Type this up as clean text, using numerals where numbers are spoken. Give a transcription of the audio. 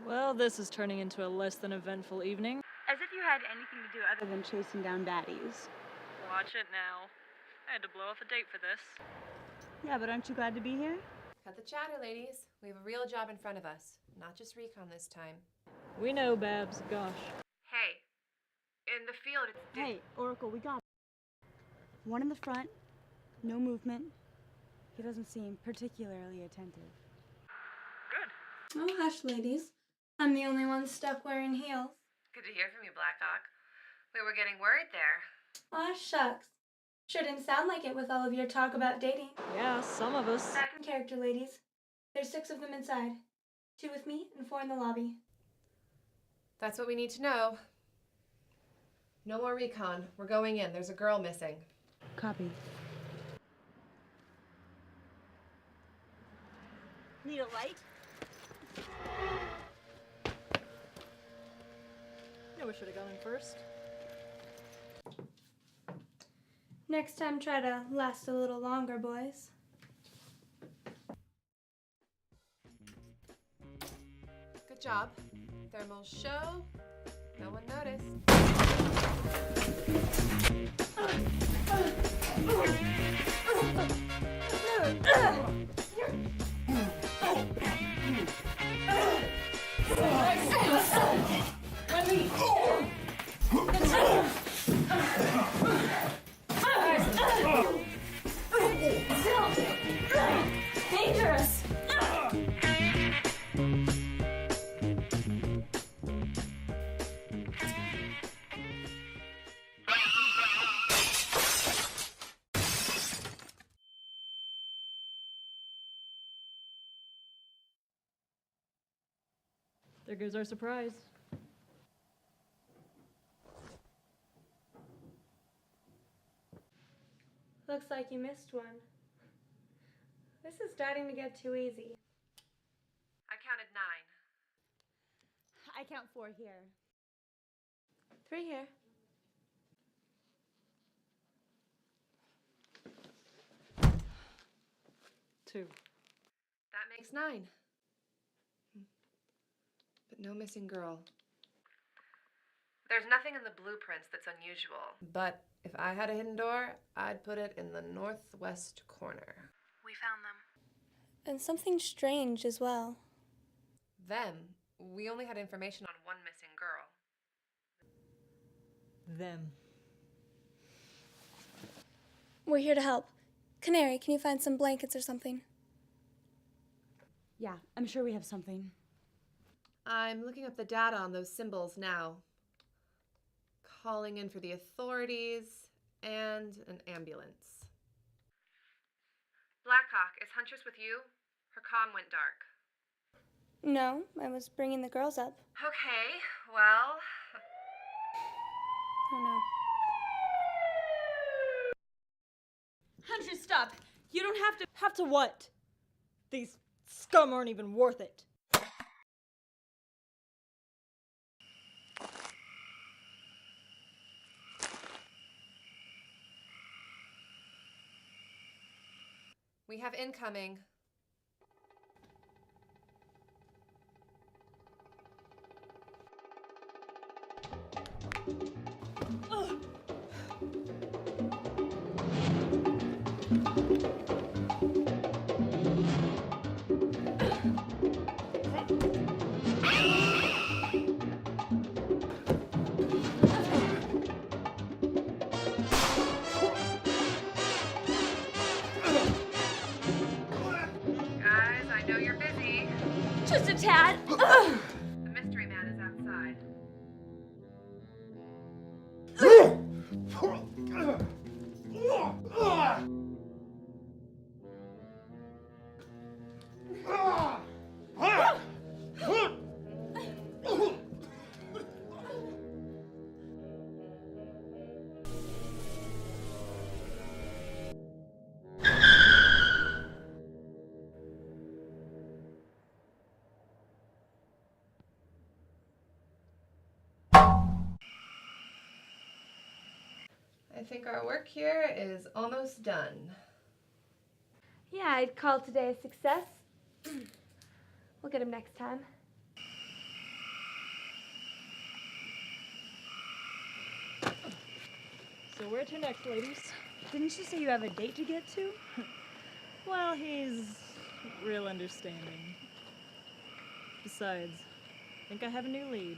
Well, this is turning into a less than eventful evening. As if you had anything to do other than chasing down baddies. Watch it now. I had to blow off a date for this. Yeah, but aren't you glad to be here? Cut the chatter, ladies. We have a real job in front of us. Not just recon this time. We know, Babs. Gosh. Hey, in the field, it's... Hey, Oracle, we got one in the front, no movement. He doesn't seem particularly attentive. Good. Oh, hush, ladies. I'm the only one stuck wearing heels. Good to hear from you, Blackhawk. We were getting worried there. Aw, shucks. Sure didn't sound like it with all of your talk about dating. Yeah, some of us. Back in character, ladies. There's 6 of them inside. 2 with me and 4 in the lobby. That's what we need to know. No more recon. We're going in. There's a girl missing. Copy. Need a light? Yeah, we should have gone in first. Next time, try to last a little longer, boys. Good job. Thermal show. No one noticed. Dangerous! There goes our surprise. Looks like you missed one. This is starting to get too easy. I counted 9. I count 4 here. 3 here. Two. That makes 9. But no missing girl. There's nothing in the blueprints that's unusual. But if I had a hidden door, I'd put it in the northwest corner. We found them. And something strange as well. Them. We only had information on one missing girl. Them. We're here to help. Canary, can you find some blankets or something? Yeah, I'm sure we have something. I'm looking up the data on those symbols now. Calling in for the authorities and an ambulance. Blackhawk, is Huntress with you? Her comm went dark. No, I was bringing the girls up. Okay, well... Oh no. Huntress, stop! You don't have to. Have to what? These scum aren't even worth it. We have incoming. Guys, I know you're busy. Just a tad. The mystery man is outside. I think our work here is almost done. Yeah, I'd call today a success. We'll get him next time. So where to next, ladies? Didn't you say you have a date to get to? Well, he's real understanding. Besides, I think I have a new lead.